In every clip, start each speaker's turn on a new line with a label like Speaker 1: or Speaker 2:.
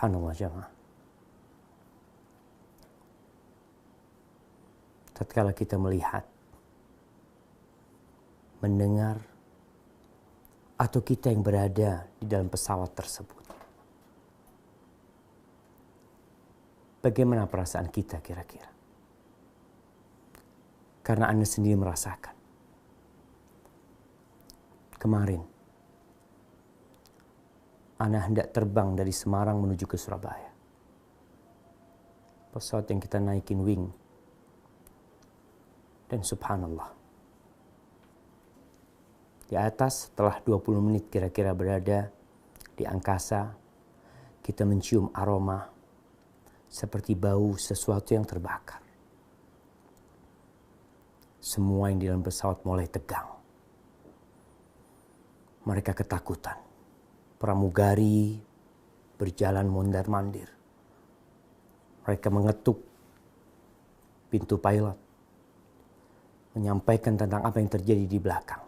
Speaker 1: Subhanallah jamaah. Tatkala kita melihat, mendengar, atau kita yang berada di dalam pesawat tersebut, bagaimana perasaan kita kira-kira? Karena Anda sendiri merasakan. Kemarin, Anda hendak terbang dari Semarang menuju ke Surabaya. Pesawat yang kita naikin wing. Dan subhanallah, di atas setelah 20 menit kira-kira berada di angkasa, kita mencium aroma seperti bau sesuatu yang terbakar. Semua yang di dalam pesawat mulai tegang. Mereka ketakutan. Pramugari berjalan mondar-mandir. Mereka mengetuk pintu pilot, menyampaikan tentang apa yang terjadi di belakang.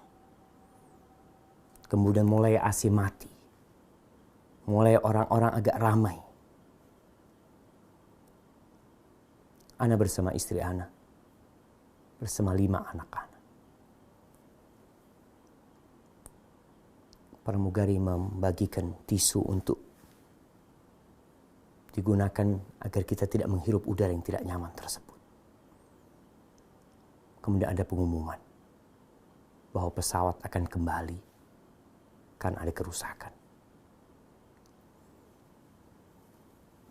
Speaker 1: Kemudian mulai AC mati. Mulai orang-orang agak ramai. Ana bersama istri Ana, bersama 5 anak-anak. Pramugari membagikan tisu untuk digunakan agar kita tidak menghirup udara yang tidak nyaman tersebut. Kemudian ada pengumuman bahwa pesawat akan kembali karena ada kerusakan.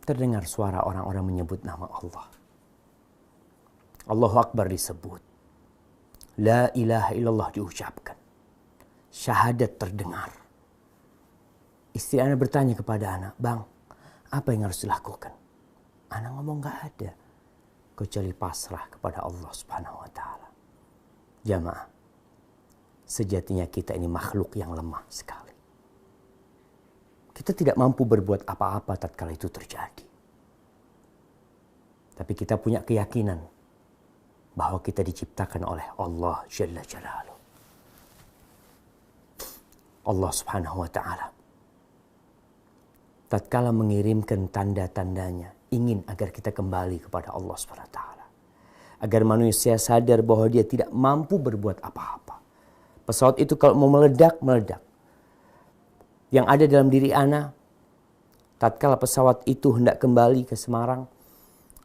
Speaker 1: Terdengar suara orang-orang menyebut nama Allah. Allahu Akbar disebut. La ilaha illallah diucapkan. Syahadat terdengar. Istri Ana bertanya kepada Ana, "Bang, apa yang harus dilakukan?" Ana ngomong, "Gak ada. Kecuali pasrah kepada Allah Subhanahu wa Ta'ala." Jamaah, sejatinya kita ini makhluk yang lemah sekali. Kita tidak mampu berbuat apa-apa tatkala itu terjadi. Tapi kita punya keyakinan bahwa kita diciptakan oleh Allah Jalla Jalaluh. Allah Subhanahu wa Ta'ala tatkala mengirimkan tanda-tandanya ingin agar kita kembali kepada Allah Subhanahu wa Ta'ala. Agar manusia sadar bahwa dia tidak mampu berbuat apa-apa. Pesawat itu kalau mau meledak, meledak. Yang ada dalam diri Ana, tatkala pesawat itu hendak kembali ke Semarang,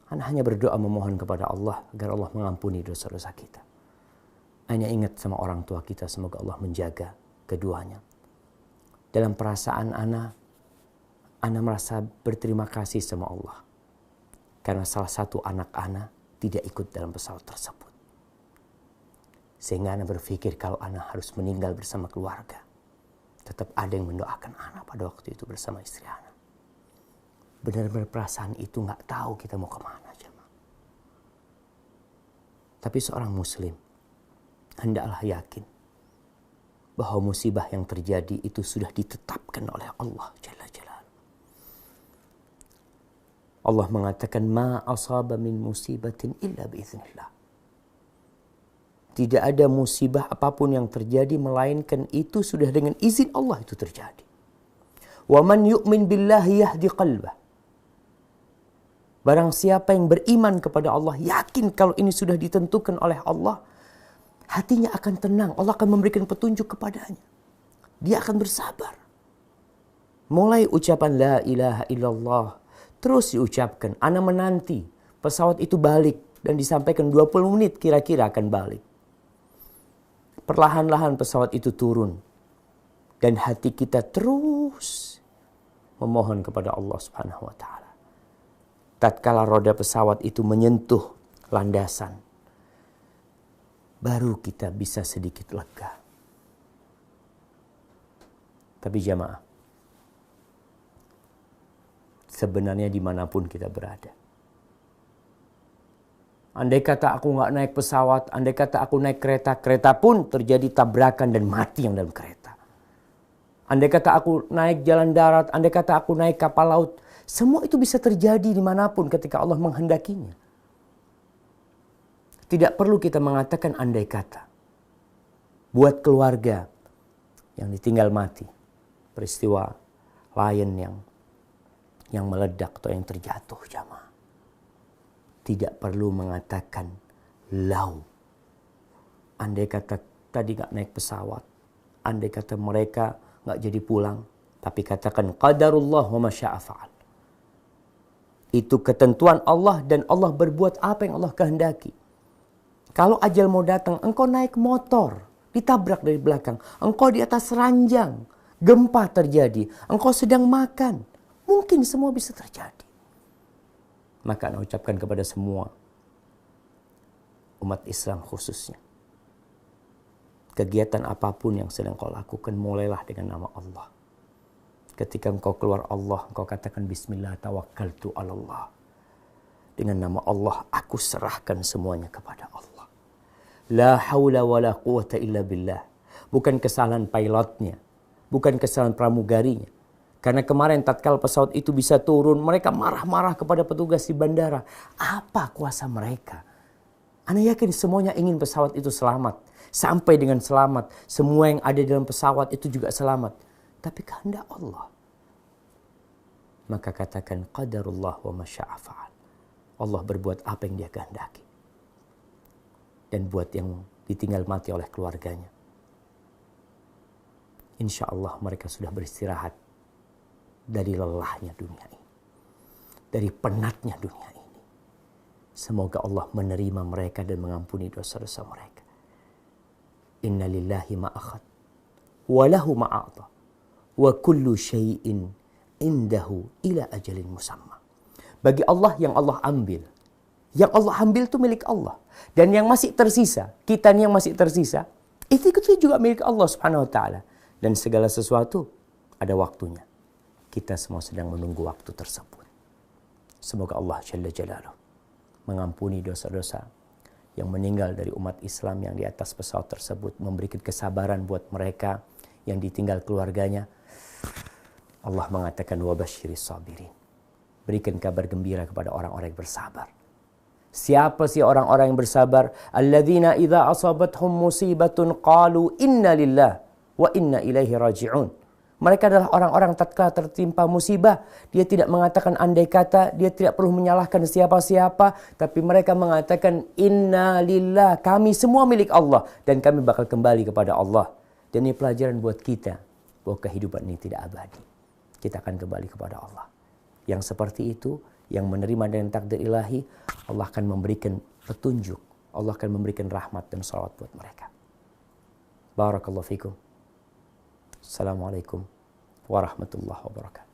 Speaker 1: Ana hanya berdoa memohon kepada Allah agar Allah mengampuni dosa-dosa kita. Hanya ingat sama orang tua kita, semoga Allah menjaga keduanya. Dalam perasaan Ana merasa berterima kasih sama Allah. Karena salah satu anak Ana tidak ikut dalam pesawat tersebut. Sehingga Ana berpikir kalau Ana harus meninggal bersama keluarga, tetap ada yang mendoakan Ana pada waktu itu bersama istri Ana. Benar-benar perasaan itu gak tahu kita mau kemana. Jemaah. Tapi seorang muslim hendaklah yakin bahwa musibah yang terjadi itu sudah ditetapkan oleh Allah Jalla Jalaluh. Allah mengatakan, "Ma asaba min musibatin illa biiznillah." Tidak ada musibah apapun yang terjadi melainkan itu sudah dengan izin Allah itu terjadi. Wa man yu'min billahi yahdi qalbah. Barang siapa yang beriman kepada Allah, yakin kalau ini sudah ditentukan oleh Allah, hatinya akan tenang. Allah akan memberikan petunjuk kepadanya. Dia akan bersabar. Mulai ucapan la ilaha illallah terus diucapkan. Ana menanti pesawat itu balik dan disampaikan 20 menit kira-kira akan balik. Perlahan-lahan pesawat itu turun. Dan hati kita terus memohon kepada Allah Subhanahu wa Ta'ala. Tatkala roda pesawat itu menyentuh landasan, baru kita bisa sedikit lega. Tapi jamaah, sebenarnya dimanapun kita berada, andai kata aku gak naik pesawat, andai kata aku naik kereta, kereta pun terjadi tabrakan dan mati yang dalam kereta. Andai kata aku naik jalan darat, andai kata aku naik kapal laut, semua itu bisa terjadi dimanapun ketika Allah menghendakinya. Tidak perlu kita mengatakan andai kata. Buat keluarga yang ditinggal mati, peristiwa Lion yang yang meledak atau yang terjatuh jamaah. Tidak perlu mengatakan lau. Andai kata tadi gak naik pesawat, andai kata mereka gak jadi pulang, tapi katakan qadarullah wa ma syaa fa'al. Itu ketentuan Allah dan Allah berbuat apa yang Allah kehendaki. Kalau ajal mau datang, engkau naik motor, ditabrak dari belakang, engkau di atas ranjang, gempa terjadi, engkau sedang makan, mungkin semua bisa terjadi. Maka Anda ucapkan kepada semua umat Islam khususnya, kegiatan apapun yang sedang kau lakukan, mulailah dengan nama Allah. Ketika engkau keluar Allah, engkau katakan bismillah tawakkaltu 'ala Allah. Dengan nama Allah, aku serahkan semuanya kepada Allah. La haula wa la quwata illa billah. Bukan kesalahan pilotnya, bukan kesalahan pramugarinya. Karena kemarin tatkala pesawat itu bisa turun, mereka marah-marah kepada petugas di bandara. Apa kuasa mereka? Anda yakin semuanya ingin pesawat itu selamat. Sampai dengan selamat. Semua yang ada dalam pesawat itu juga selamat. Tapi kehendak Allah. Maka katakan qadarullah wa ma syaa fa'al. Allah berbuat apa yang dia kehendaki. Dan buat yang ditinggal mati oleh keluarganya, insya Allah mereka sudah beristirahat dari lelahnya dunia ini, dari penatnya dunia ini. Semoga Allah menerima mereka dan mengampuni dosa-dosa mereka. Inna lillahi ma akhad wa lahu ma a'ta wa kullu syai'in indahu ila ajalin musamma. Bagi Allah yang Allah ambil. Yang Allah ambil itu milik Allah. Dan yang masih tersisa, kita yang masih tersisa, itu juga milik Allah Subhanahu wa taala. Dan segala sesuatu ada waktunya. Kita semua sedang menunggu waktu tersebut. Semoga Allah Jalla Jalaluhu mengampuni dosa-dosa yang meninggal dari umat Islam yang di atas pesawat tersebut, memberikan kesabaran buat mereka yang ditinggal keluarganya. Allah mengatakan wabasyiris sabirin. Berikan kabar gembira kepada orang-orang yang bersabar. Siapa sih orang-orang yang bersabar? Alladzina idza asabathum musibatun qalu inna lillah wa inna ilaihi raji'un. Mereka adalah orang-orang tatkala tertimpa musibah, dia tidak mengatakan andai kata, dia tidak perlu menyalahkan siapa-siapa, tapi mereka mengatakan inna lillah, kami semua milik Allah dan kami bakal kembali kepada Allah. Dan ini pelajaran buat kita bahwa kehidupan ini tidak abadi. Kita akan kembali kepada Allah. Yang seperti itu, yang menerima dengan takdir ilahi, Allah akan memberikan petunjuk, Allah akan memberikan rahmat dan salawat buat mereka. Barakallahu fikum. Assalamualaikum warahmatullahi wabarakatuh.